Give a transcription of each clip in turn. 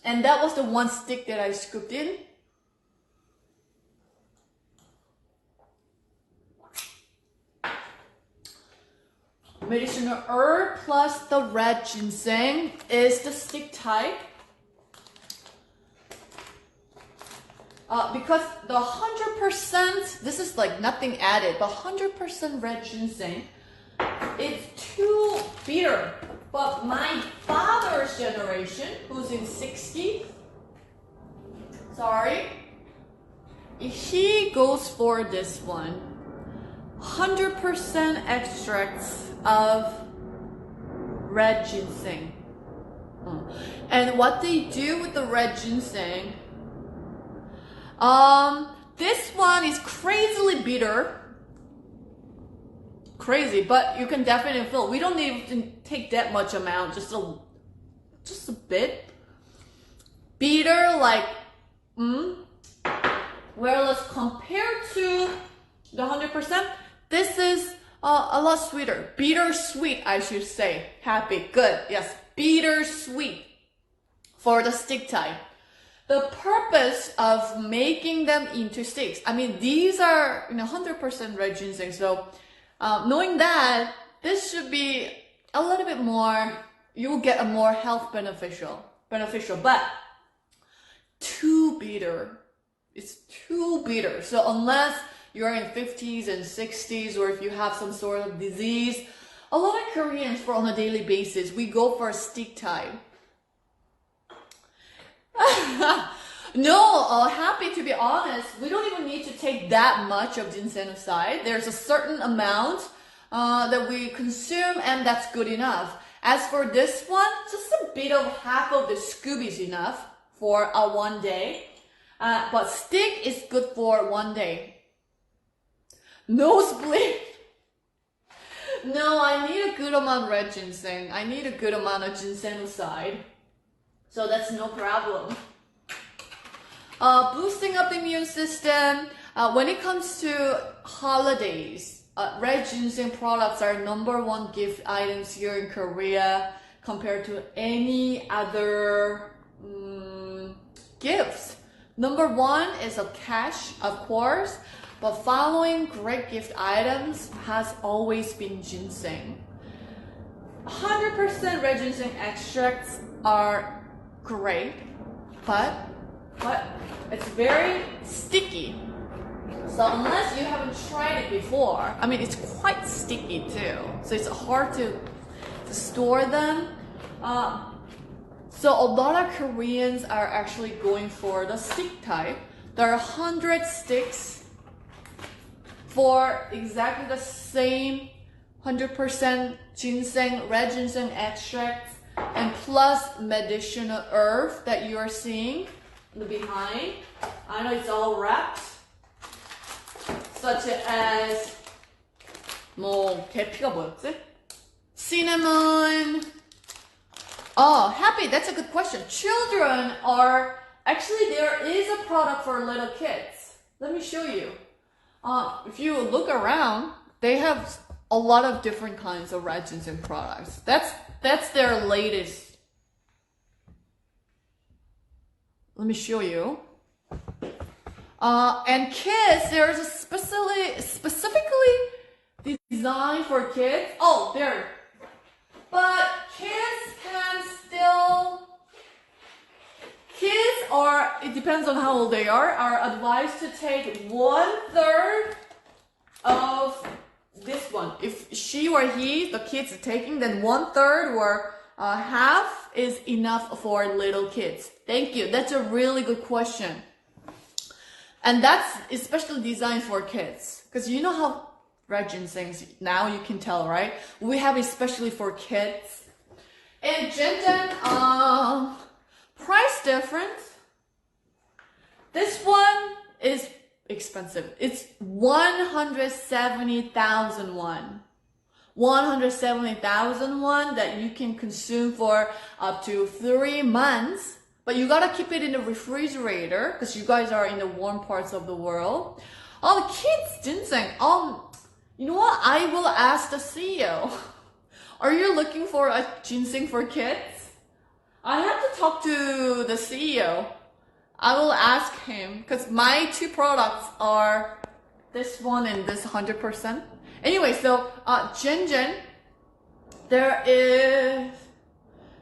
And that was the one stick that I scooped in. Medicinal herb plus the red ginseng is the stick type. Because the 100%, this is like nothing added, but 100% red ginseng, it's too bitter. But my father's generation, who's in 60, he goes for this one. 100% extracts of red ginseng. And what they do with the red ginseng, this one is crazily bitter. Crazy, but you can definitely feel. We don't need to take that much amount, just a bit. Bitter, like, whereas compared to the 100%, this is a lot sweeter. Bitter sweet, I should say. Happy, good, yes. Bitter sweet for the stick type. The purpose of making them into sticks, I mean, these are 100% red ginseng, so knowing that, this should be a little bit more, you will get a more health beneficial, but too bitter. It's too bitter. So unless you're in 50s and 60s, or if you have some sort of disease, a lot of Koreans, for on a daily basis, we go for a stick type. No, happy to be honest, we don't even need to take that much of ginseng aside. There's a certain amount that we consume, and that's good enough. As for this one, just a bit of half of the scoop is enough for one day. But stick is good for 1 day. Nosebleed. No, I need a good amount of red ginseng. I need a good amount of ginseng aside. So that's no problem. Boosting up the immune system. When it comes to holidays, red ginseng products are #1 gift items here in Korea compared to any other gifts. #1 is a cash, of course, but following great gift items has always been ginseng. 100% red ginseng extracts are great, but it's very sticky. So unless you haven't tried it before, I mean, it's quite sticky too. So it's hard to store them. So a lot of Koreans are actually going for the stick type. There are 100 sticks for exactly the same 100% ginseng, red ginseng extract, and plus medicinal herb that you are seeing behind. I know it's all wrapped, such as 계피가 뭐였지? Cinnamon. Oh, happy. That's a good question. Children are actually, there is a product for little kids. Let me show you. If you look around, they have a lot of different kinds of red ginseng products. That's their latest. Let me show you. And kids, there's a specifically designed for kids. Oh, there. But kids are, it depends on how old they are advised to take 1/3 of this one. If she or he, the kids are taking, then 1/3 or half is enough for little kids. Thank you. That's a really good question. And that's especially designed for kids. Because you know how red ginsengs, now you can tell, right? We have especially for kids. And ginseng, price difference. This one is expensive. It's 170,000 won. 170,000 won that you can consume for up to 3 months. But you gotta keep it in the refrigerator because you guys are in the warm parts of the world. Oh, the kids ginseng. You know what? I will ask the CEO. Are you looking for a ginseng for kids? I have to talk to the CEO. I will ask him because my two products are this one and this 100%. Anyway, so Jeehyun, there is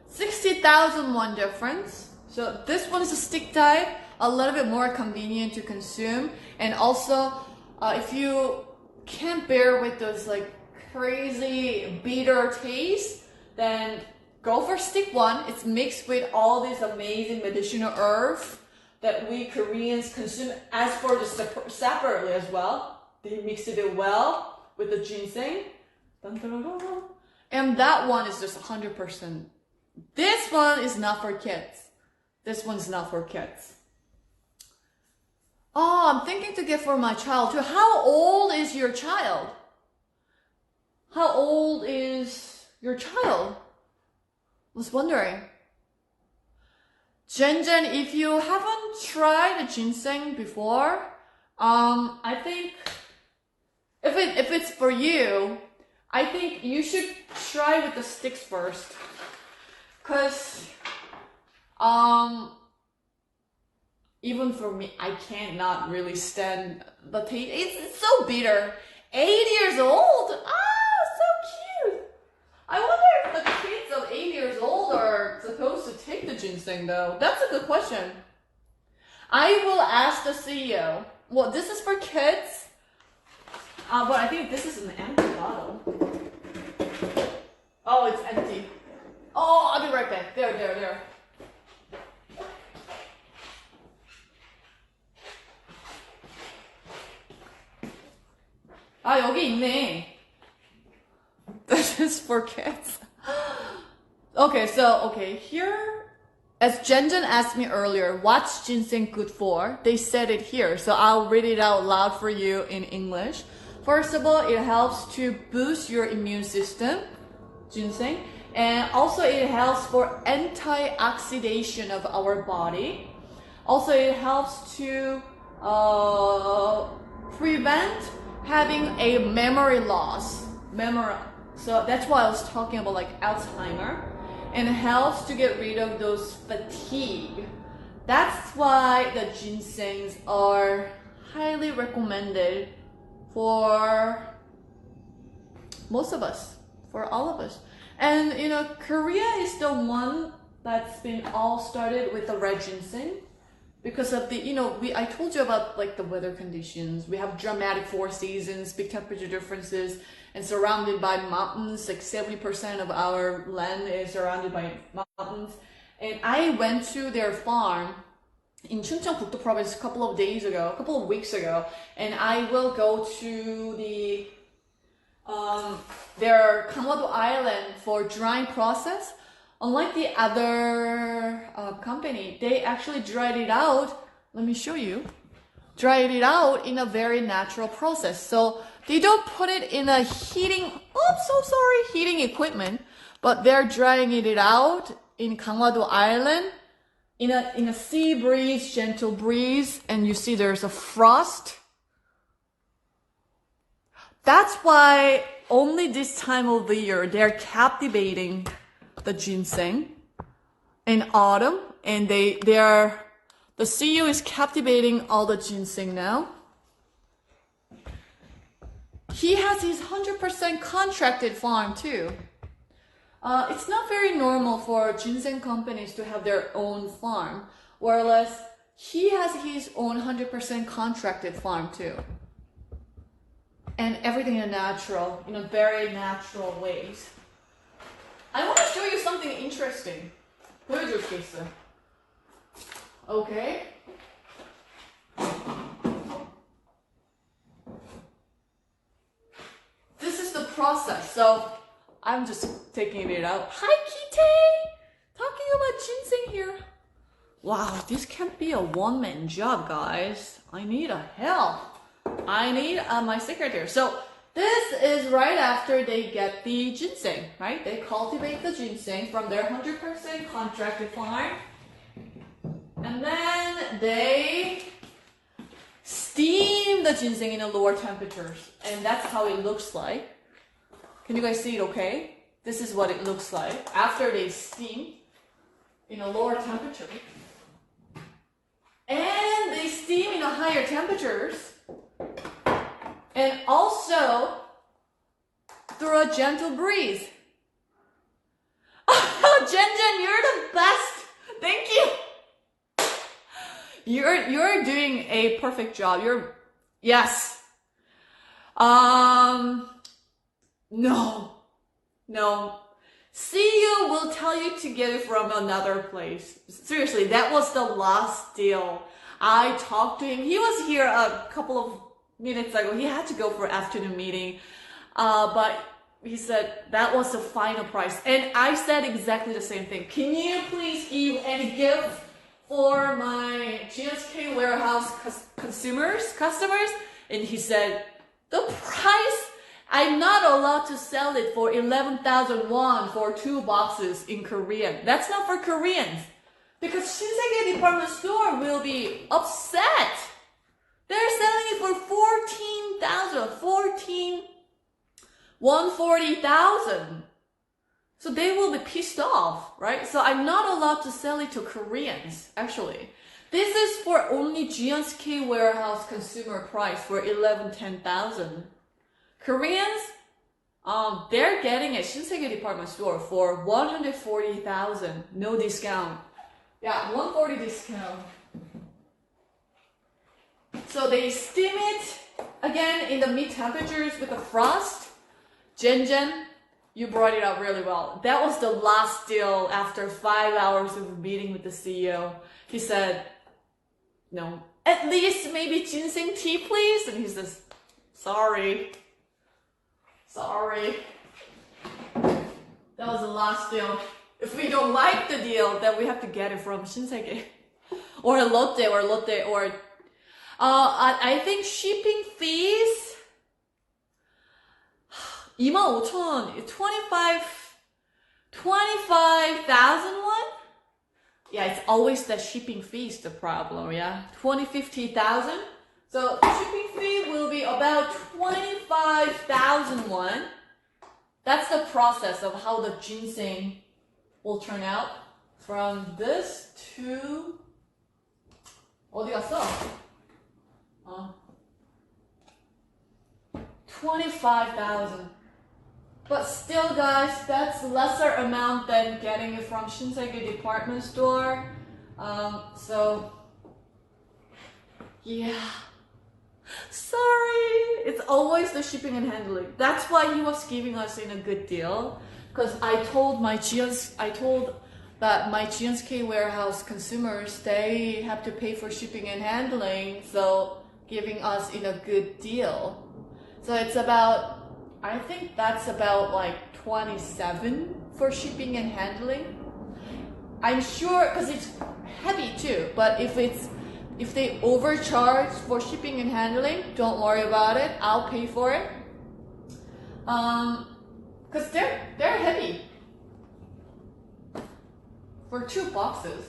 60,000 won difference. So this one is a stick type, a little bit more convenient to consume, and also if you can't bear with those like crazy bitter taste, then go for stick one. It's mixed with all these amazing medicinal herbs that we Koreans consume as for the separately as well. They mix it well with the ginseng. Dun, dun, dun, dun. And that one is just 100%. This one is not for kids. This one's not for kids. Oh, I'm thinking to get for my child too. How old is your child? How old is your child? Was wondering. Jeehyun, if you haven't tried the ginseng before, I think if it's for you, I think you should try with the sticks first. Cause even for me, I cannot really stand the taste. It's so bitter. 8 years old? Ah, so cute. I wonder if the kids of 8 years old are supposed to take the ginseng though. That's a good question. I will ask the CEO. Well, this is for kids. But I think this is an empty bottle. Oh, it's empty. Oh, I'll be right back. There. 아, 여기 있네. This is for kids. Okay, here, as Jeehyun asked me earlier, what's ginseng good for? They said it here, so I'll read it out loud for you in English. First of all, it helps to boost your immune system, ginseng, and also it helps for antioxidation of our body. Also, it helps to prevent having a memory loss. So that's why I was talking about like Alzheimer, and it helps to get rid of those fatigue. That's why the ginsengs are highly recommended for most of us, for all of us. And you know, Korea is the one that's been all started with the red ginseng because of the, you know, I told you about like the weather conditions. We have dramatic 4 seasons, big temperature differences, and surrounded by mountains. Like 70% of our land is surrounded by mountains. And I went to their farm in Chungcheongbuk-do province a couple of weeks ago, and I will go to the their Kanggae Island for drying process. Unlike the other company, they actually dried it out. Let me show you. Dried it out in a very natural process. So they don't put it in a heating equipment, but they're drying it out in Kanggae Island in a sea breeze, gentle breeze, and you see there's a frost. That's why only this time of the year they're captivating the ginseng in autumn, and the CEO is captivating all the ginseng now. He has his 100% contracted farm too. It's not very normal for ginseng companies to have their own farm, whereas he has his own 100% contracted farm too. And everything is natural, in a very natural ways. I want to show you something interesting. 보여줄 게 있어요. Okay. This is the process. So I'm just taking it out. Hi, Kitty! Talking about ginseng here. Wow, this can't be a one-man job, guys. I need help. I need my secretary. So this is right after they get the ginseng, right? They cultivate the ginseng from their 100% contracted farm. And then they steam the ginseng in a lower temperatures. And that's how it looks like. Can you guys see it okay? This is what it looks like after they steam in a lower temperature. And they steam in a higher temperatures. And also through a gentle breeze. Oh, Jen, you're the best. Thank you. You're doing a perfect job. Yes. No. CEO will tell you to get it from another place. Seriously, that was the last deal. I talked to him. He was here a couple of minutes ago. He had to go for afternoon meeting. But he said that was the final price. And I said exactly the same thing. Can you please give any gift for my GSK warehouse customers? And he said, the price, I'm not allowed to sell it for 11,000 won for 2 boxes in Korean. That's not for Koreans. Because Shinsegae department store will be upset. They're selling it for 140,000. So they will be pissed off, right? So I'm not allowed to sell it to Koreans, actually. This is for only GSK warehouse consumer price for 10,000. Koreans, they're getting at Shinsegae department store for 140,000, no discount. Yeah, 140 discount. So they steam it again in the mid temperatures with the frost. Jen, you brought it up really well. That was the last deal after 5 hours of meeting with the CEO. He said, no, at least maybe ginseng tea, please. And he says, sorry. That was the last deal. If we don't like the deal, then we have to get it from Shinsegae or Lotte. I think shipping fees 25,000 won. Yeah, it's always the shipping fees the problem. Yeah, 50,000. So shipping fee will be about 25,000 won. That's the process of how the ginseng will turn out from this to 어디 갔어? 25,000. But still, guys, that's lesser amount than getting it from Shinsegae department store. So yeah. Sorry, it's always the shipping and handling. That's why he was giving us in a good deal. Because I told that my GSK warehouse consumers, they have to pay for shipping and handling, so giving us in a good deal. So it's about, I think that's about like 27 for shipping and handling. I'm sure, because it's heavy too, but if they overcharge for shipping and handling, don't worry about it. I'll pay for it. Because they're heavy. For 2 boxes.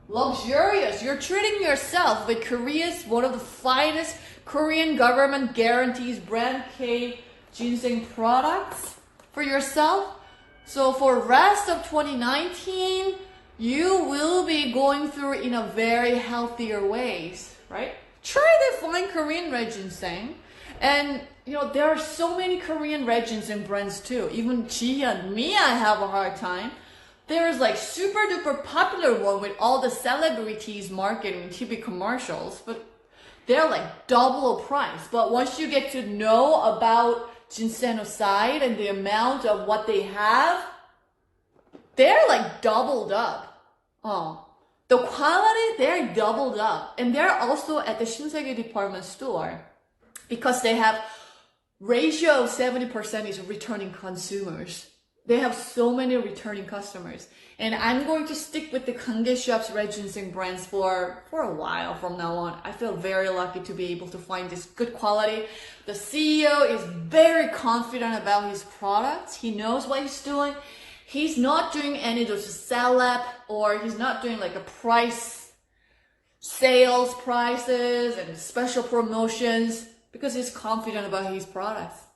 Luxurious. You're treating yourself with Korea's one of the finest Korean government guarantees brand K ginseng products for yourself. So for rest of 2019, you will be going through in a very healthier ways, right? Try the fine Korean red ginseng. And there are so many Korean red ginseng brands too. Even Jeehyun, I have a hard time. There is like super duper popular one with all the celebrities marketing TV commercials, but they're like double price. But once you get to know about ginsenoside and the amount of what they have, they're like doubled up. The quality, they're doubled up. And they're also at the Shinsegae department store because they have ratio of 70% is returning consumers. They have so many returning customers. And I'm going to stick with the Kanggae Shop's red ginseng brands for a while from now on. I feel very lucky to be able to find this good quality. The CEO is very confident about his products. He knows what he's doing. He's not doing any of those sell-up, or he's not doing like a sales prices and special promotions, because he's confident about his products.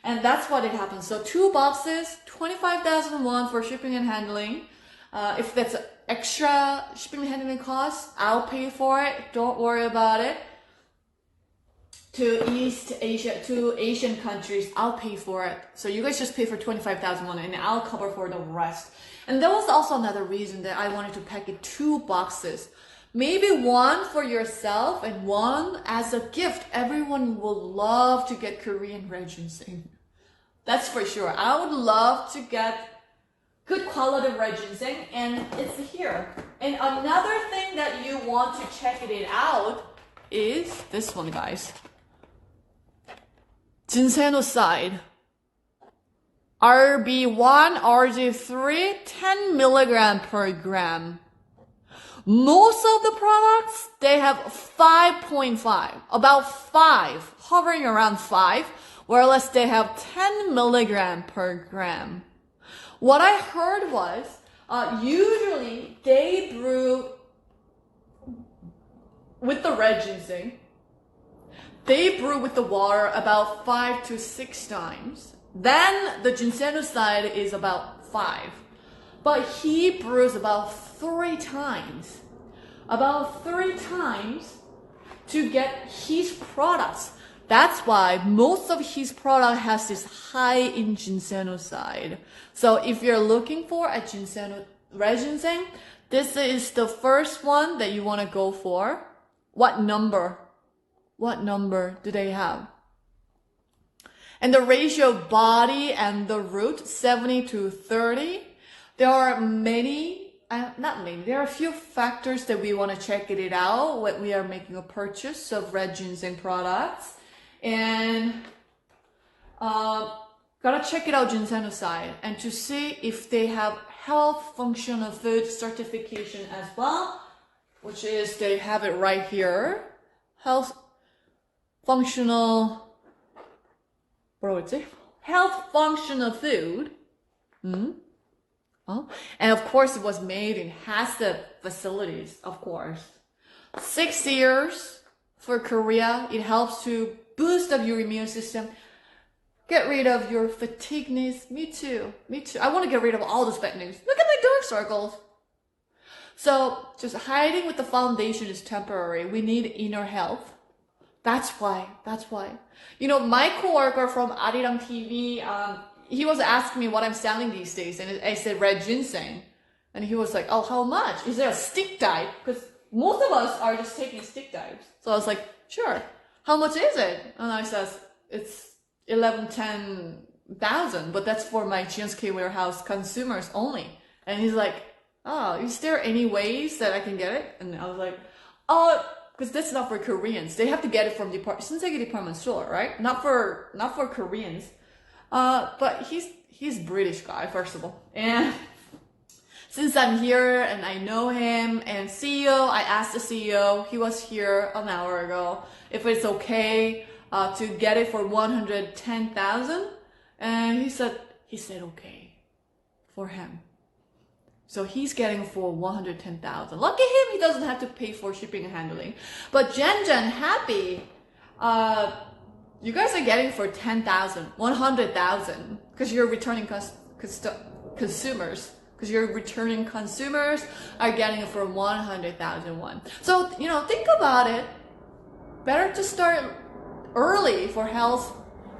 And that's what it happens. So 2 boxes, 25,000 won for shipping and handling. If that's extra shipping and handling costs, I'll pay for it. Don't worry about it. To East Asia, to Asian countries, I'll pay for it. So you guys just pay for 25,000 won and I'll cover for the rest. And there was also another reason that I wanted to pack it 2 boxes. Maybe one for yourself and one as a gift. Everyone will love to get Korean red ginseng. That's for sure. I would love to get good quality red ginseng, and it's here. And another thing that you want to check it out is this one, guys. Ginsenoside. RB1, RG3, 10 milligram per gram. Most of the products, they have 5.5, about 5, hovering around 5, whereas they have 10 milligram per gram. What I heard was, usually they brew with the red ginseng. They brew with the water about 5 to 6 times. Then the ginsenoside is about 5. But he brews about 3 times. About 3 times to get his products. That's why most of his product has this high in ginsenoside. So if you're looking for a red ginseng, this is the first one that you want to go for. What number? What number do they have? And the ratio of body and the root, 70 to 30. There are many, not many, there are a few factors that we want to check it out when we are making a purchase of red ginseng products. And gotta check it out ginsenoside and to see if they have health functional food certification as well, which is they have it right here. Health functional, health functional food. Oh. And of course it was made in HACCP facilities, of course. 6 years for Korea. It helps to boost up your immune system. Get rid of your fatigueness. Me too. Me too. I want to get rid of all this bad news. Look at my dark circles. So just hiding with the foundation is temporary. We need inner health. That's why. You know, my coworker from Arirang TV, he was asking me what I'm selling these days. And I said red ginseng. And he was like, oh, how much? Is there a stick dive? Because most of us are just taking stick dives. So I was like, sure. How much is it? And I says, it's 10,000, but that's for my GSK warehouse consumers only. And he's like, oh, is there any ways that I can get it? And I was like, oh, because that's not for Koreans. They have to get it from Shinseki department store, right? Not for Koreans. But he's British guy, first of all. And since I'm here and I know him and CEO, I asked the CEO, he was here an hour ago, if it's okay to get it for 110,000. And he said okay for him. So he's getting for 110,000. Lucky him, he doesn't have to pay for shipping and handling. But Jen, happy. You guys are getting for 10,000, 100,000, because you're returning consumers. Because your returning consumers are getting it for 100,000 won. So, you know, think about it. Better to start early for health,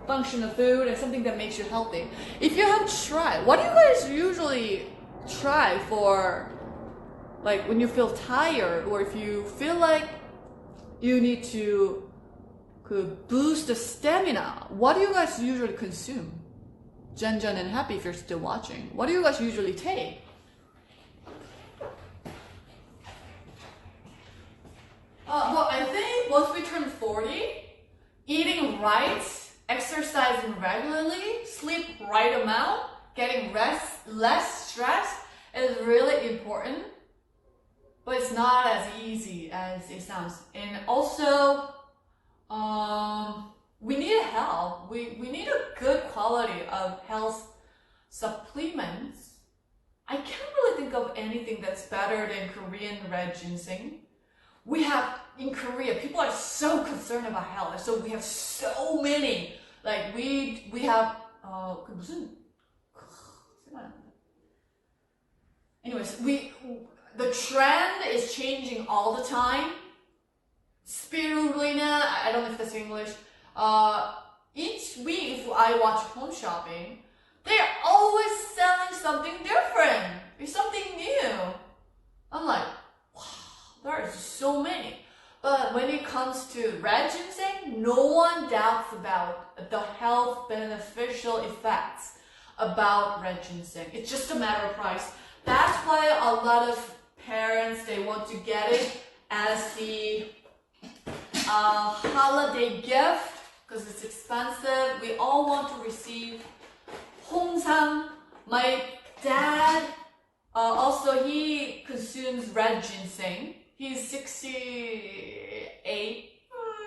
functional food, and something that makes you healthy. If you have tried, what do you guys usually try for, like, when you feel tired, or if you feel like you need to boost the stamina? What do you guys usually consume? Jen and Happy, if you're still watching, what do you guys usually take? Well, I think once we turn 40, eating right, exercising regularly, sleep right amount, getting rest, less stress is really important. But it's not as easy as it sounds. And also, we need help. We need a good quality of health supplements. I can't really think of anything that's better than Korean red ginseng. We have, in Korea, people are so concerned about health. So we have so many. Like we have, Anyways, the trend is changing all the time. Spirulina, I don't know if that's English. Each week, if I watch home shopping, they're always selling something different. It's something new. I'm like, wow, there are so many. But when it comes to red ginseng, no one doubts about the health beneficial effects about red ginseng. It's just a matter of price. That's why a lot of parents, they want to get it as the holiday gift because it's expensive. We all want to receive 홍삼. My dad, also he consumes red ginseng. He's 68.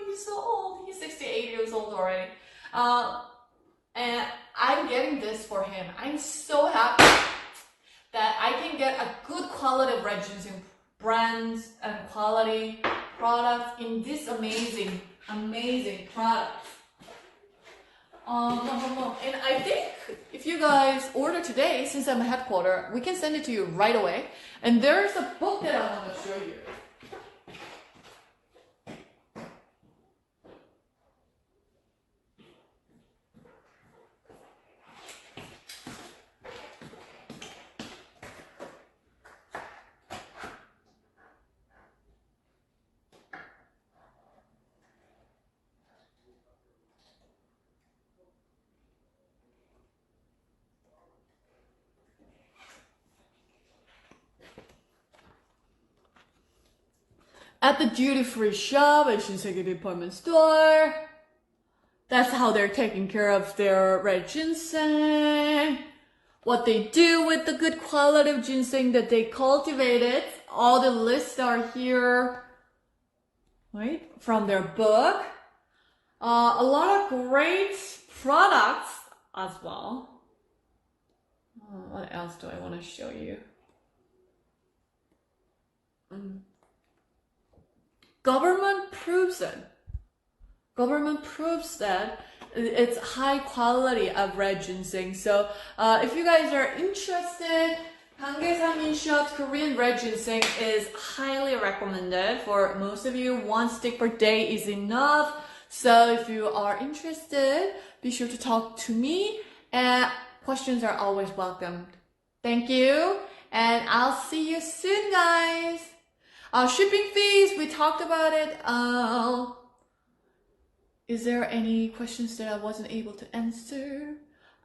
He's so old. He's 68 years old already. And I'm getting this for him. I'm so happy that I can get a good quality of red ginseng brands and quality products in this amazing product. And I think if you guys order today, since I'm a headquarter, we can send it to you right away. And there's a book that I want to show you. At the duty-free shop at Shinseki department store. That's how they're taking care of their red ginseng. What they do with the good quality of ginseng that they cultivated. All the lists are here, right? From their book. A lot of great products as well. What else do I want to show you? Government proves it. Government proves that it's high quality of red ginseng. So if you guys are interested, Kanggae Shop's Korean red ginseng is highly recommended for most of you. 1 stick per day is enough. So if you are interested, be sure to talk to me. And questions are always welcomed. Thank you. And I'll see you soon, guys. Shipping fees, we talked about it. Is there any questions that I wasn't able to answer?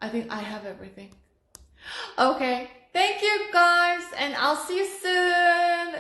I think I have everything. Okay, thank you guys, and I'll see you soon.